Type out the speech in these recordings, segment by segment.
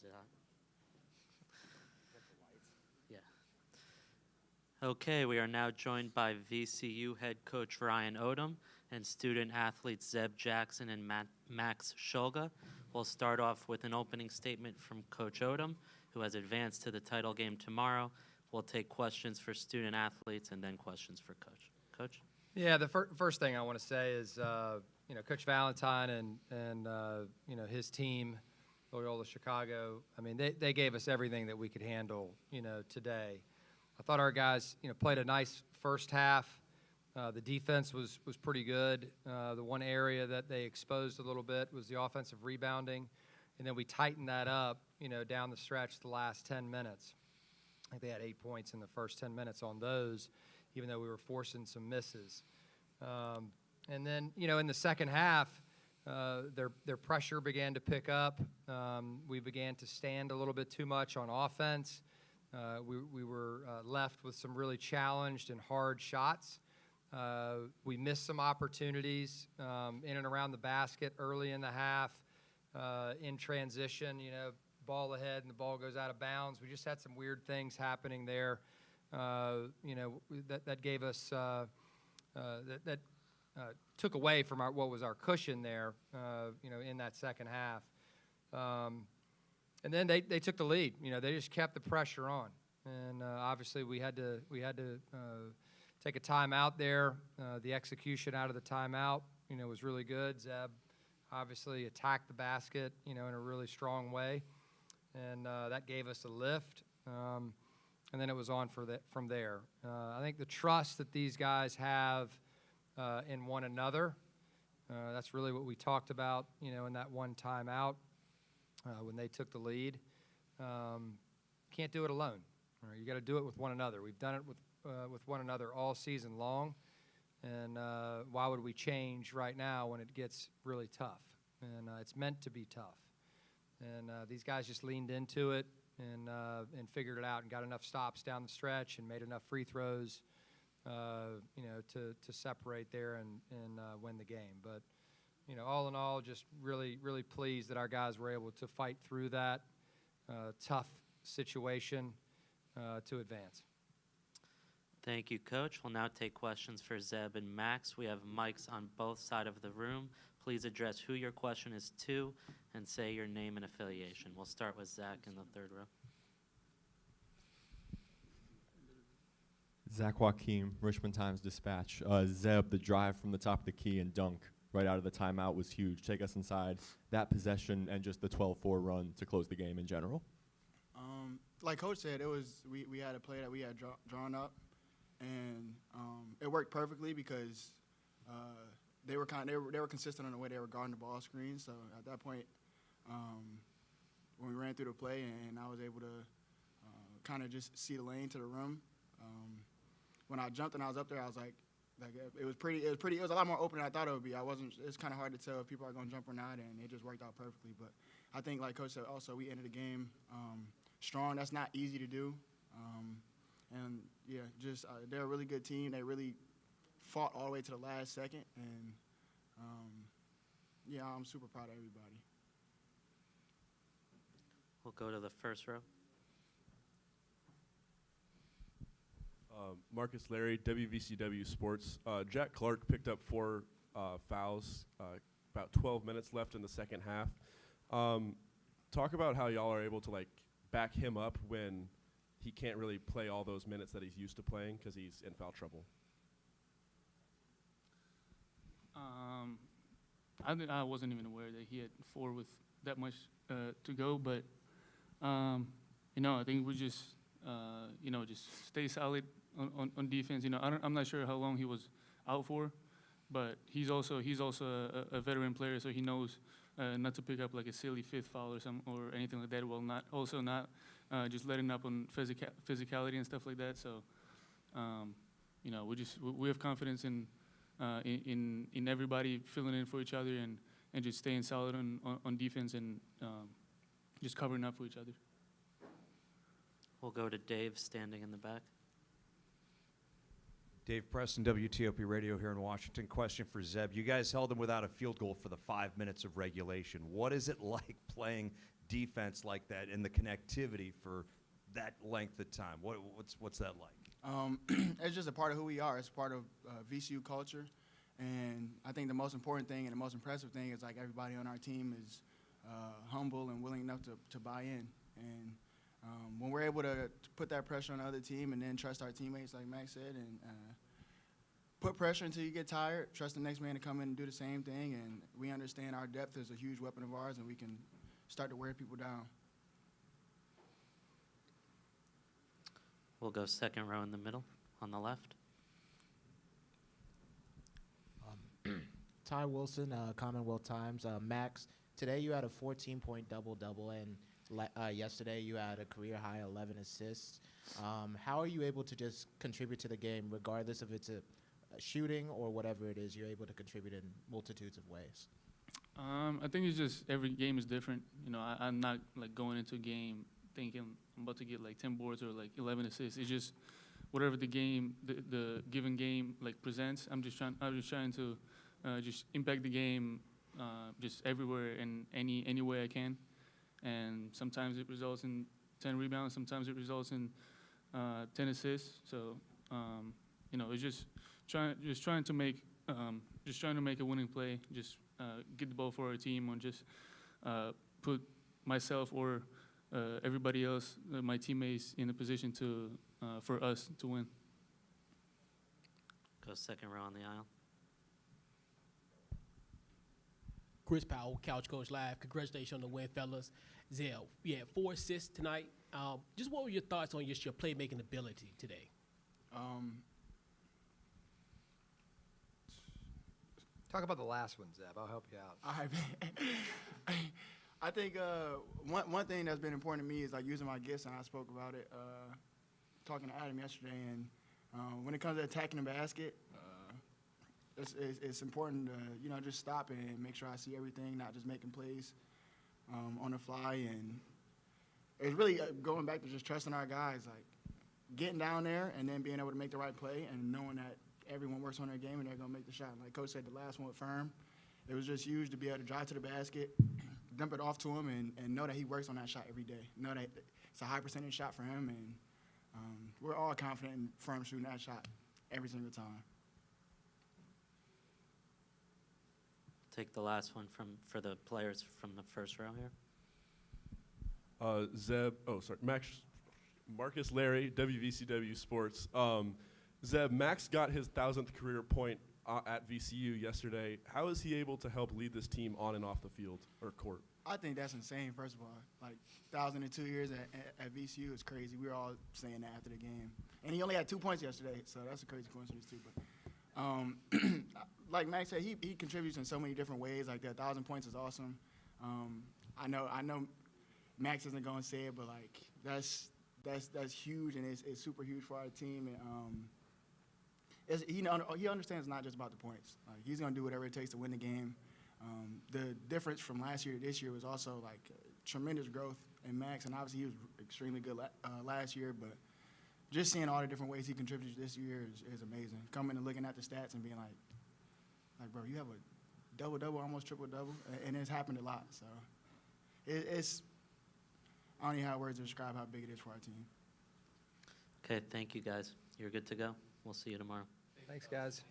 it on? Yeah. Okay, we are now joined by VCU head coach Ryan Odum and student athletes Zeb Jackson and Max Shulga. We'll start off with an opening statement from Coach Odum, who has advanced to the title game tomorrow. We'll take questions for student athletes and then questions for Coach. Coach? Yeah, the first thing I want to say is, Coach Valentine and his team, Loyola Chicago, I mean, they gave us everything that we could handle, today. I thought our guys, played a nice first half. The defense was pretty good. The one area that they exposed a little bit was the offensive rebounding, and then we tightened that up, down the stretch the last 10 minutes. I think they had 8 points in the first 10 minutes on those, even though we were forcing some misses. And then, in the second half, their pressure began to pick up. We began to stand a little bit too much on offense. We were left with some really challenged and hard shots. We missed some opportunities in and around the basket early in the half, in transition, ball ahead and the ball goes out of bounds. We just had some weird things happening there, that gave us that took away from what was our cushion there, in that second half. And then they took the lead. They just kept the pressure on, and obviously we had to take a timeout there. The execution out of the timeout, was really good. Zeb obviously attacked the basket, in a really strong way, and that gave us a lift. And then it was on from there. I think the trust that these guys have in one another, that's really what we talked about, in that one timeout when they took the lead. Can't do it alone. You got to do it with one another. We've done it with one another all season long, and why would we change right now when it gets really tough? And it's meant to be tough. And these guys just leaned into it and figured it out and got enough stops down the stretch and made enough free throws, to separate there and win the game. But, all in all, just really, really pleased that our guys were able to fight through that tough situation to advance. Thank you, Coach. We'll now take questions for Zeb and Max. We have mics on both sides of the room. Please address who your question is to and say your name and affiliation. We'll start with Zach in the third row. Zach Joaquim, Richmond Times-Dispatch. Zeb, the drive from the top of the key and dunk right out of the timeout was huge. Take us inside that possession and just the 12-4 run to close the game in general. Like Coach said, it was we had a play that we had drawn up, and it worked perfectly because they were consistent on the way they were guarding the ball screen. So at that point, when we ran through the play and I was able to kind of just see the lane to the rim, when I jumped and I was up there, I was like it was a lot more open than I thought it would be. It's kind of hard to tell if people are going to jump or not, and it just worked out perfectly. But I think, like Coach said, also we ended the game strong. That's not easy to do. And yeah, they're a really good team. They really fought all the way to the last second, and yeah, I'm super proud of everybody. We'll go to the first row. Marcus Larry, WVCW Sports. Jack Clark picked up 4 fouls, about 12 minutes left in the second half. Talk about how y'all are able to back him up when he can't really play all those minutes that he's used to playing because he's in foul trouble. I wasn't even aware that he had 4 with that much to go, but I think we just just stay solid on defense. I'm not sure how long he was out for, but he's also a veteran player, so he knows not to pick up a silly 5th foul or anything like that. While not just letting up on physicality and stuff like that. So we have confidence in everybody filling in for each other and just staying solid on defense and just covering up for each other. We'll go to Dave standing in the back. Dave Preston, WTOP Radio here in Washington. Question for Zeb. You guys held them without a field goal for the 5 minutes of regulation. What is it like playing defense like that and the connectivity for that length of time? What's that like? It's just a part of who we are. It's part of VCU culture. And I think the most important thing and the most impressive thing is, like, everybody on our team is humble and willing enough to buy in. And when we're able to put that pressure on the other team and then trust our teammates, like Max said, and put pressure until you get tired, trust the next man to come in and do the same thing, and we understand our depth is a huge weapon of ours, and we can start to wear people down. We'll go second row in the middle on the left. Ty Wilson, Commonwealth Times. Max, today you had a 14-point double-double, and yesterday you had a career-high 11 assists. How are you able to just contribute to the game, regardless if it's a shooting or whatever it is? You're able to contribute in multitudes of ways. I think it's just every game is different. You know, I'm not like going into a game thinking I'm about to get like 10 boards or like 11 assists. It's just whatever the game, the given game like presents. I'm just trying to just impact the game just everywhere in any way I can. And sometimes it results in 10 rebounds. Sometimes it results in 10 assists. So you know, it's just trying to make a winning play. Just get the ball for our team, and just put myself or everybody else, my teammates, in a position to for us to win. Go second row on the aisle. Chris Powell, Couch Coach Live. Congratulations on the win, fellas. Zell, you had 4 assists tonight. Just what were your thoughts on just your playmaking ability today? Talk about the last one, Zeb. I'll help you out. All right. I think one thing that's been important to me is, like, using my gifts, and I spoke about it talking to Adam yesterday. And when it comes to attacking the basket, it's important to just stop and make sure I see everything, not just making plays on the fly. And it's really going back to just trusting our guys, like getting down there and then being able to make the right play and knowing that everyone works on their game and they're going to make the shot. Like Coach said, the last one with Firm, it was just huge to be able to drive to the basket, dump it off to him, and know that he works on that shot every day. Know that it's a high percentage shot for him, and we're all confident in Firm shooting that shot every single time. Take the last one for the players from the first row here. Marcus Larry, WVCW Sports. Zeb, Max got his 1,000th career point at VCU yesterday. How is he able to help lead this team on and off the field or court? I think that's insane, first of all. Like, 1,000 in 2 years at VCU is crazy. We were all saying that after the game. And he only had 2 points yesterday, so that's a crazy coincidence, too. But like Max said, he contributes in so many different ways. Like, that 1,000 points is awesome. I know Max isn't going to say it, but, like, that's huge, and it's super huge for our team. And he understands it's not just about the points. Like, he's going to do whatever it takes to win the game. The difference from last year to this year was also, like, tremendous growth in Max, and obviously he was extremely good last year, but just seeing all the different ways he contributes this year is amazing. Coming and looking at the stats and being like, bro, you have a double-double, almost triple-double, and it's happened a lot. So it's I don't even have words to describe how big it is for our team. Okay, thank you, guys. You're good to go. We'll see you tomorrow. Thanks, guys.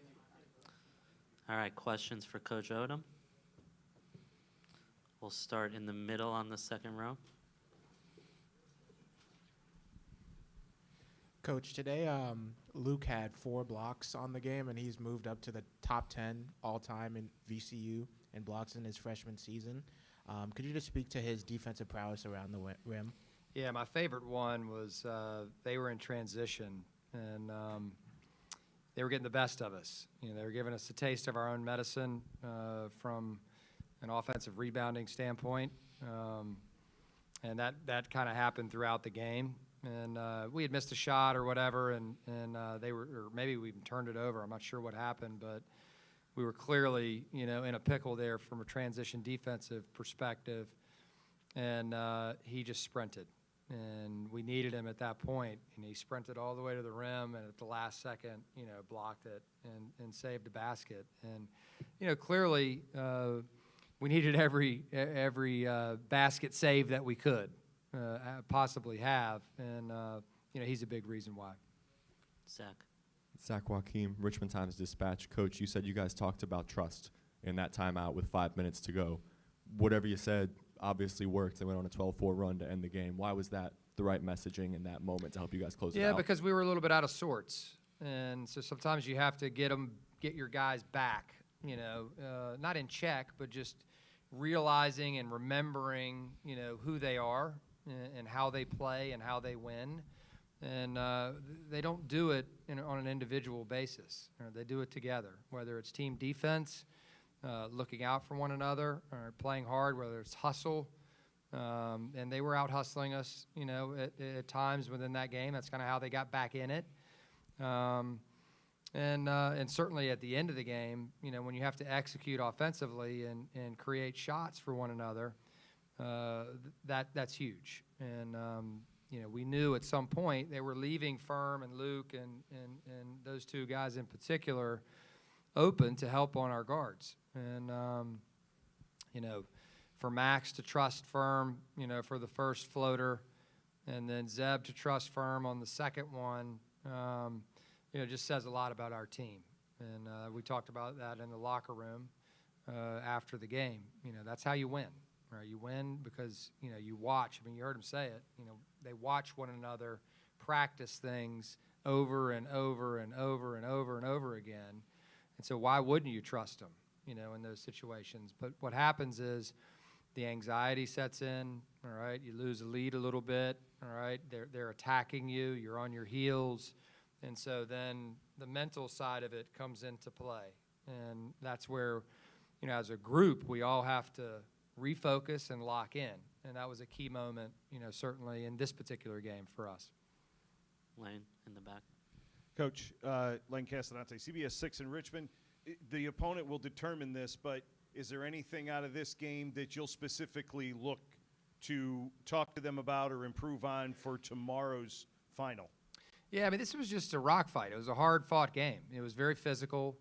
All right, questions for Coach Odum? We'll start in the middle on the second row. Coach, today Luke had 4 blocks on the game, and he's moved up to the top 10 all-time in VCU in blocks in his freshman season. Could you just speak to his defensive prowess around the rim? Yeah, my favorite one was they were in transition, and they were getting the best of us. You know, they were giving us a taste of our own medicine from an offensive rebounding standpoint, and that kind of happened throughout the game. And we had missed a shot or whatever, and they were, or maybe we even turned it over. I'm not sure what happened, but we were clearly, in a pickle there from a transition defensive perspective. And he just sprinted, and we needed him at that point. And he sprinted all the way to the rim, and at the last second, blocked it and saved a basket. And clearly, we needed every basket save that we could possibly have, and he's a big reason why. Zach Joachim, Richmond Times-Dispatch. Coach, you said you guys talked about trust in that timeout with 5 minutes to go. Whatever you said obviously worked. They went on a 12-4 run to end the game. Why was that the right messaging in that moment to help you guys close it out? Yeah, because we were a little bit out of sorts, and so sometimes you have to get your guys back, not in check, but just realizing and remembering, who they are and how they play and how they win. And they don't do it on an individual basis. They do it together, whether it's team defense, looking out for one another, or playing hard, whether it's hustle. And they were out hustling us, at times within that game. That's kind of how they got back in it. And certainly at the end of the game, when you have to execute offensively and create shots for one another, that's huge. And we knew at some point they were leaving Firm and Luke and those two guys in particular open to help on our guards. And for Max to trust Firm, for the first floater, and then Zeb to trust Firm on the second one, just says a lot about our team. And we talked about that in the locker room after the game. That's how you win. Right? You win because, you watch. I mean, you heard him say it. They watch one another practice things over and over and over and over and over again. And so why wouldn't you trust them, in those situations? But what happens is the anxiety sets in, all right? You lose a lead a little bit, all right? They're attacking you. You're on your heels. And so then the mental side of it comes into play. And that's where, as a group, we all have to refocus and lock in. And that was a key moment, certainly in this particular game for us. Lane in the back. Coach, Lane Castellante, CBS 6 in Richmond. The opponent will determine this, but is there anything out of this game that you'll specifically look to talk to them about or improve on for tomorrow's final? Yeah, I mean, this was just a rock fight. It was a hard-fought game. It was very physical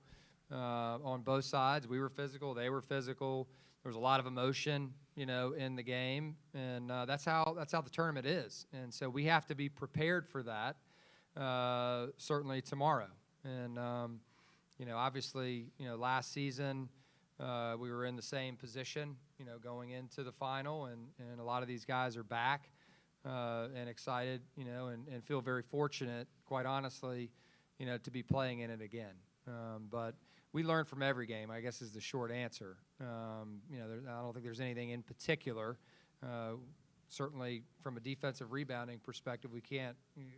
on both sides. We were physical. They were physical. There was a lot of emotion, in the game, and that's how the tournament is. And so we have to be prepared for that, certainly tomorrow. And obviously, last season we were in the same position, going into the final, and a lot of these guys are back and excited, and feel very fortunate, quite honestly, to be playing in it again. But we learn from every game, I guess, is the short answer. I don't think there's anything in particular. Certainly, from a defensive rebounding perspective, we can't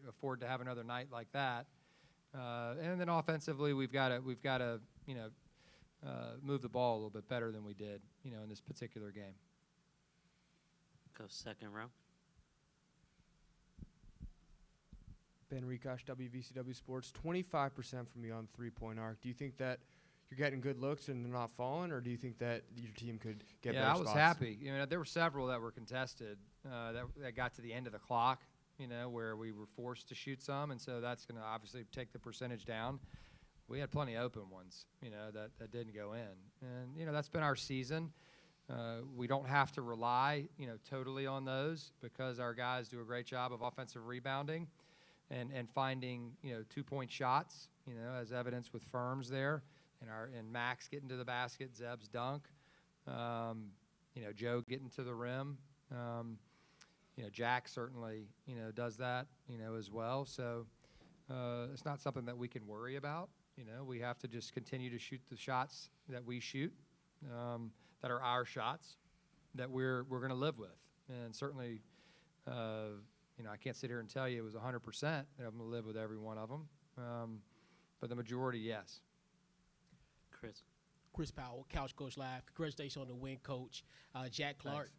afford to have another night like that. And then offensively, we've got to move the ball a little bit better than we did, in this particular game. Go second row. Ben Rikosh, WVCW Sports. 25% from beyond the three-point arc. Do you think that you're getting good looks and they're not falling, or do you think that your team could get better spots? Yeah, I was happy. There were several that were contested that got to the end of the clock, where we were forced to shoot some, and so that's going to obviously take the percentage down. We had plenty of open ones, that didn't go in. And, that's been our season. We don't have to rely, totally on those because our guys do a great job of offensive rebounding and finding, 2-point shots, as evidence with Firms there. And Max getting to the basket, Zeb's dunk, Joe getting to the rim. Jack certainly, does that, as well. So it's not something that we can worry about. We have to just continue to shoot the shots that we shoot, that are our shots, that we're going to live with. And certainly, I can't sit here and tell you it was 100% that I'm going to live with every one of them. But the majority, yes. Chris Powell, Couch Coach Live. Congratulations on the win, Coach. Jack Clark,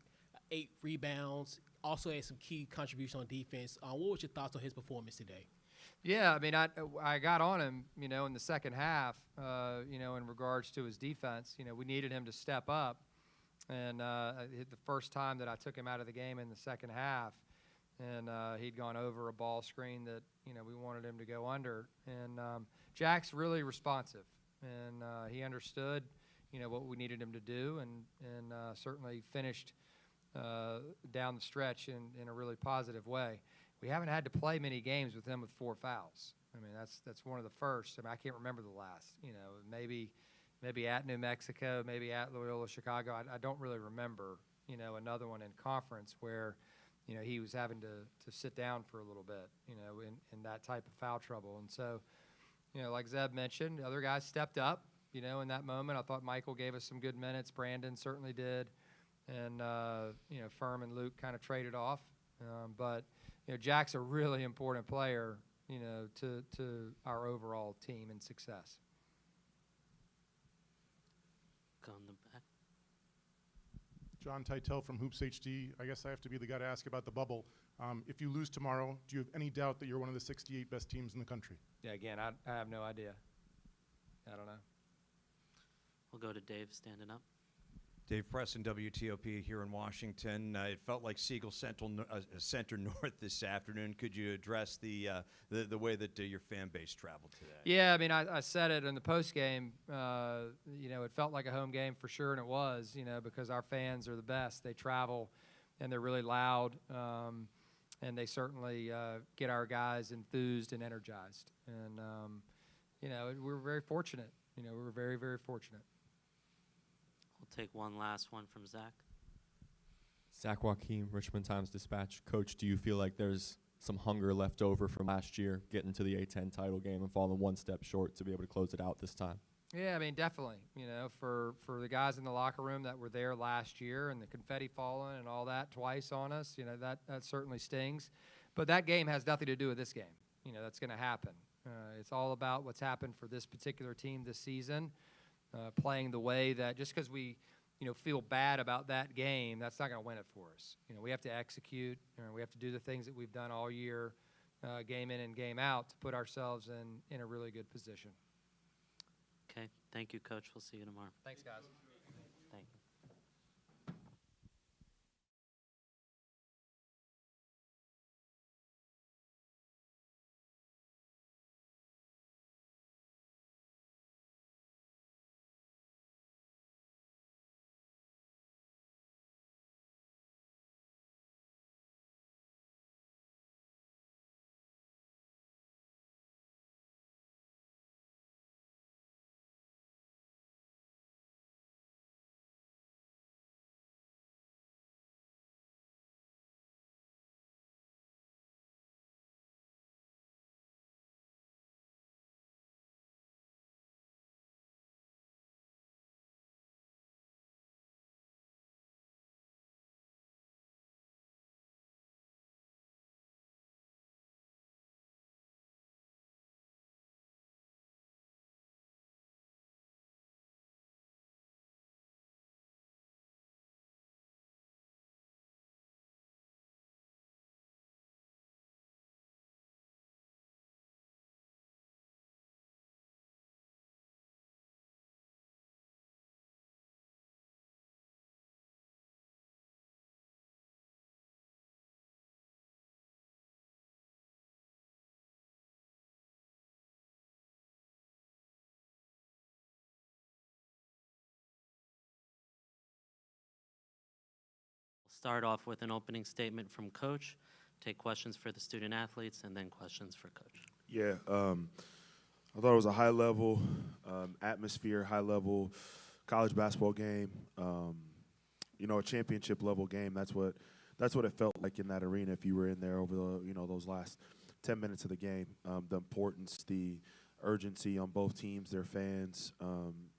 8 rebounds. Also had some key contribution on defense. What was your thoughts on his performance today? Yeah, I mean, I got on him, in the second half, in regards to his defense. We needed him to step up. And the first time that I took him out of the game in the second half, and he'd gone over a ball screen that, we wanted him to go under. And Jack's really responsive. And he understood, what we needed him to do, and certainly finished down the stretch in a really positive way. We haven't had to play many games with him with 4 fouls. I mean, that's one of the first. I mean, I can't remember the last. Maybe at New Mexico, maybe at Loyola Chicago. I don't really remember, another one in conference where, he was having to sit down for a little bit, in that type of foul trouble. And so, like Zeb mentioned, the other guys stepped up, in that moment. I thought Michael gave us some good minutes. Brandon certainly did. And, Firm and Luke kind of traded off. But Jack's a really important player, to our overall team and success. Go in the back. John Titel from Hoops HD. I guess I have to be the guy to ask about the bubble. If you lose tomorrow, do you have any doubt that you're one of the 68 best teams in the country? Yeah, again, I have no idea. I don't know. We'll go to Dave standing up. Dave Preston, WTOP here in Washington. It felt like Siegel Center North this afternoon. Could you address the way that your fan base traveled today? Yeah, I mean, I said it in the postgame. It felt like a home game for sure, and it was, because our fans are the best. They travel, and they're really loud, and they certainly get our guys enthused and energized. And, we're very fortunate. We were very, very fortunate. We'll take one last one from Zach. Zach Joaquin, Richmond Times-Dispatch. Coach, do you feel like there's some hunger left over from last year, getting to the A10 title game and falling one step short to be able to close it out this time? Yeah, I mean, definitely. For the guys in the locker room that were there last year and the confetti falling and all that twice on us, that certainly stings. But that game has nothing to do with this game. That's going to happen. It's all about what's happened for this particular team this season. Playing the way that just because we, feel bad about that game, that's not going to win it for us. We have to execute. We have to do the things that we've done all year, game in and game out, to put ourselves in a really good position. Okay. Thank you, Coach. We'll see you tomorrow. Thanks, guys. Thank you. Start off with an opening statement from Coach, take questions for the student athletes, and then questions for Coach. Yeah, I thought it was a high-level atmosphere, high-level college basketball game. A championship-level game. That's what it felt like in that arena. If you were in there over those last 10 minutes of the game, the importance, the urgency on both teams, their fans,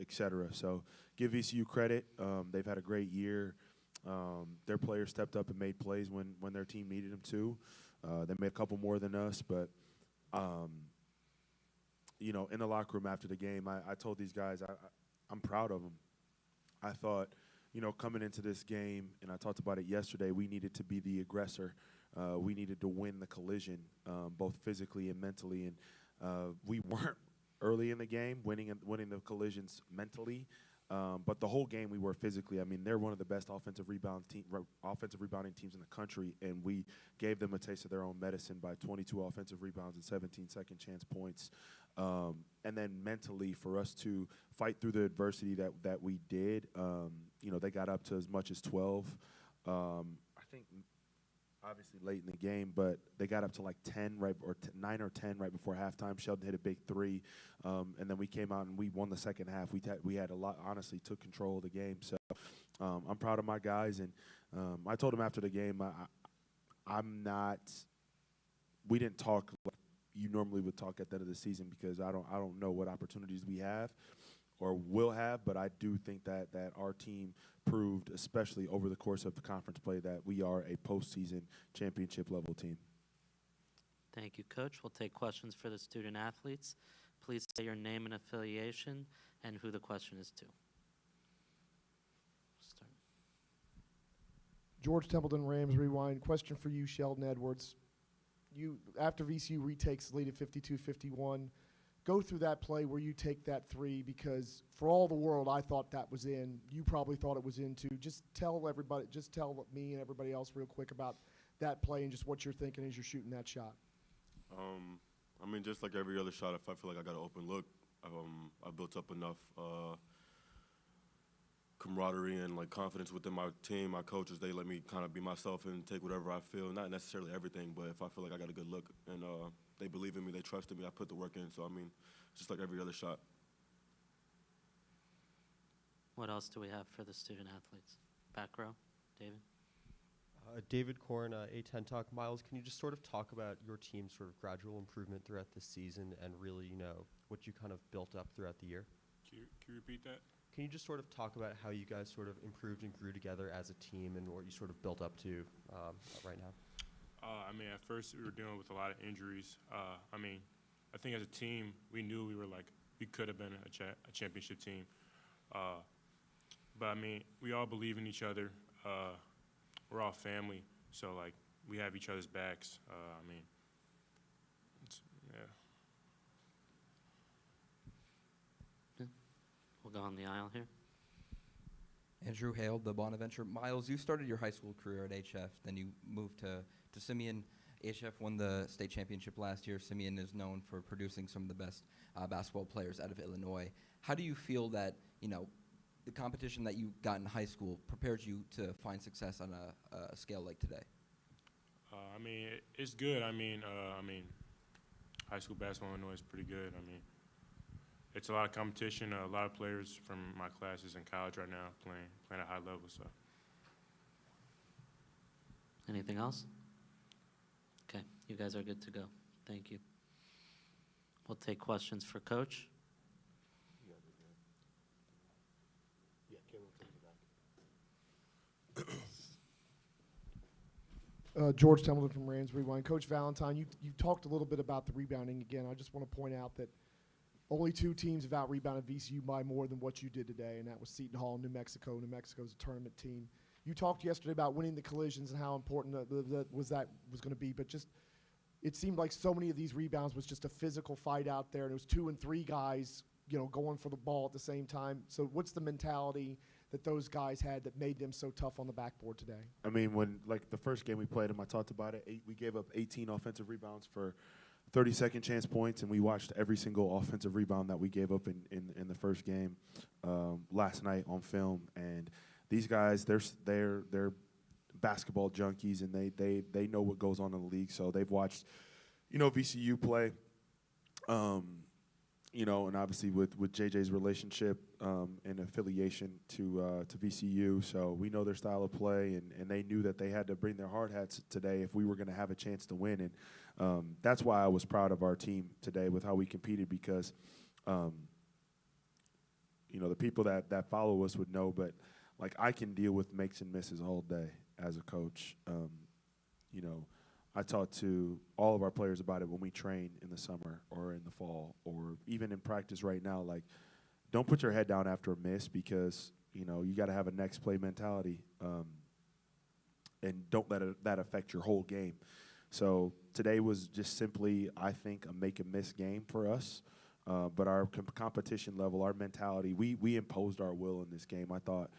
etc. So give VCU credit. They've had a great year. Their players stepped up and made plays when their team needed them to. They made a couple more than us, but in the locker room after the game, I told these guys I'm proud of them. I thought, coming into this game, and I talked about it yesterday, we needed to be the aggressor. We needed to win the collision, both physically and mentally, and we weren't early in the game winning the collisions mentally. But the whole game we were physically. I mean, they're one of the best offensive rebounding teams in the country, and we gave them a taste of their own medicine by 22 offensive rebounds and 17 second chance points. And then mentally, for us to fight through the adversity that we did, they got up to as much as 12. I think obviously late in the game, but they got up to like 10 9 or 10 right before halftime. Sheldon hit a big three, and then we came out and we won the second half. We had a lot, honestly, took control of the game. So I'm proud of my guys, and I told them after the game, we didn't talk like you normally would talk at the end of the season, because I don't know what opportunities we have or will have, but I do think that our team proved, especially over the course of the conference play, that we are a postseason championship level team. Thank you, Coach. We'll take questions for the student athletes. Please say your name and affiliation and who the question is to. Start. George Templeton, Rams Rewind. Question for you, Sheldon Edwards. After VCU retakes the lead at 52-51, go through that play where you take that three, because for all the world I thought that was in. You probably thought it was in too. Just tell me and everybody else real quick about that play and just what you're thinking as you're shooting that shot. I mean, just like every other shot, if I feel like I got an open look, I built up enough camaraderie and like confidence within my team, my coaches. They let me kind of be myself and take whatever I feel, not necessarily everything, but if I feel like I got a good look and they believe in me, they trusted me, I put the work in. So I mean, just like every other shot. What else do we have for the student athletes? Back row, David. David Korn, A10 Talk. Miles, can you just sort of talk about your team's sort of gradual improvement throughout the season and really, what you kind of built up throughout the year? Can you repeat that? Can you just sort of talk about how you guys sort of improved and grew together as a team and what you sort of built up to right now? I mean, at first we were dealing with a lot of injuries. I mean, I think as a team, we knew we could have been a championship team. But I mean, we all believe in each other. We're all family, so like we have each other's backs. I mean, yeah. We'll go on the aisle here. Andrew Hale, the Bonaventure. Miles, you started your high school career at HF, then you moved to Simeon. HF won the state championship last year. Simeon is known for producing some of the best basketball players out of Illinois. How do you feel that, the competition that you got in high school prepares you to find success on a scale like today? I mean, it's good. I mean, high school basketball in Illinois is pretty good. I mean, it's a lot of competition. A lot of players from my classes in college right now playing at a high level. So. Anything else? Okay, you guys are good to go. Thank you. We'll take questions for Coach. George Templeton from Rams Rewind. Coach Valentine, you talked a little bit about the rebounding again. I just want to point out that only 2 teams have out-rebounded VCU by more than what you did today, and that was Seton Hall and New Mexico. New Mexico's a tournament team. You talked yesterday about winning the collisions and how important that was going to be, but just it seemed like so many of these rebounds was just a physical fight out there, and it was 2 and 3 guys, going for the ball at the same time. So what's the mentality that those guys had that made them so tough on the backboard today? I mean, when the first game we played them, I talked about it. We gave up 18 offensive rebounds for 30-second chance points, and we watched every single offensive rebound that we gave up in the first game last night on film. And these guys, they're basketball junkies, and they know what goes on in the league. So they've watched, VCU play. And obviously with JJ's relationship and affiliation to VCU, so we know their style of play, and they knew that they had to bring their hard hats today if we were going to have a chance to win. And that's why I was proud of our team today with how we competed, because, the people that follow us would know, but like I can deal with makes and misses all day as a coach. I talk to all of our players about it when we train in the summer or in the fall or even in practice right now. Like, don't put your head down after a miss, because, you got to have a next play mentality, and don't let that affect your whole game. So today was just simply, I think, a make and miss game for us. but our competition level, our mentality, we imposed our will in this game. I thought,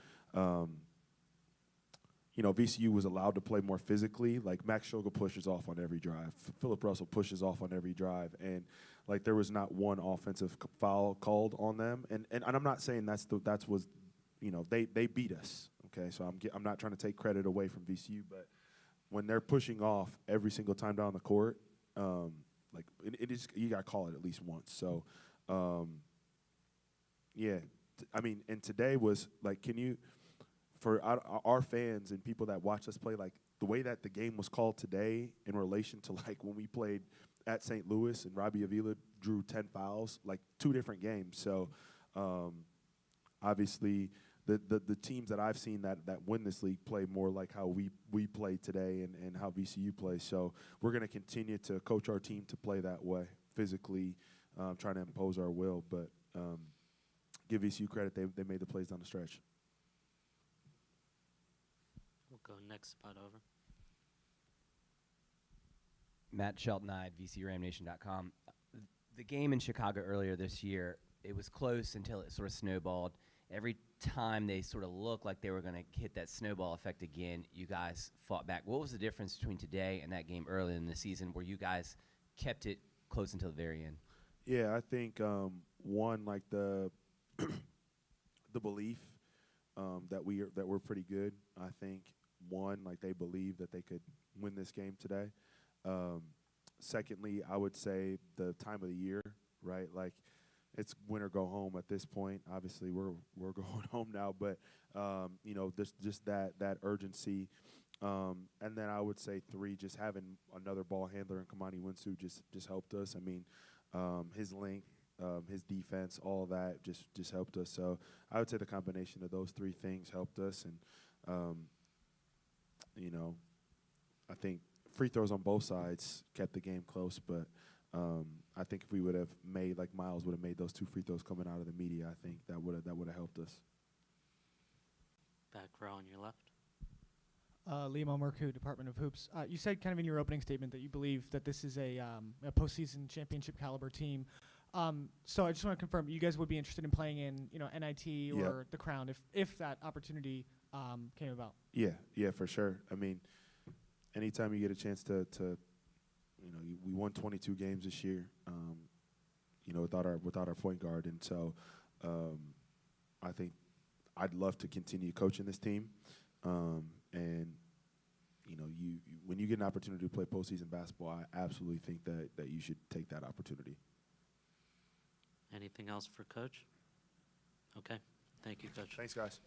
VCU was allowed to play more physically. Like Max Shulga pushes off on every drive. Philip Russell pushes off on every drive, and like there was not one offensive foul called on them. And I'm not saying they beat us. Okay, so I'm not trying to take credit away from VCU, but when they're pushing off every single time down the court, you got to call it at least once. So, and today was like, for our fans and people that watch us play, like the way that the game was called today in relation to like when we played at St. Louis and Robbie Avila drew 10 fouls, like 2 different games. So, obviously, the teams that I've seen that win this league play more like how we play today and how VCU plays. So we're going to continue to coach our team to play that way, physically, trying to impose our will. But give VCU credit, they made the plays down the stretch. We'll go next spot over. Matt Shelton, VCURamNation.com. The game in Chicago earlier this year, it was close until it sort of snowballed. Every time they sort of looked like they were going to hit that snowball effect again, you guys fought back. What was the difference between today and that game earlier in the season where you guys kept it close until the very end? Yeah, I think one, like the belief that we're pretty good. I think one, like they believe that they could win this game today. Secondly, I would say the time of the year, right? Like it's win or go home at this point. Obviously, we're going home now, but just that urgency. And then I would say 3, just having another ball handler in Kamani Winsu just helped us. I mean, his length, his defense, all that just helped us. So I would say the combination of those 3 things helped us. And I think free throws on both sides kept the game close, but I think if we would have made, like Miles would have made those 2 free throws coming out of the media, I think that would have helped us. Back row on your left. Liam Omerku, Department of Hoops. You said kind of in your opening statement that you believe that this is a postseason championship caliber team. So I just want to confirm, you guys would be interested in playing in NIT or the Crown if that opportunity came about? Yeah, for sure. I mean, anytime you get a chance to we won 22 games this year, without our point guard, and so I think I'd love to continue coaching this team, and when you get an opportunity to play postseason basketball, I absolutely think that you should take that opportunity. Anything else for Coach? Okay, thank you, Coach. Thanks, guys.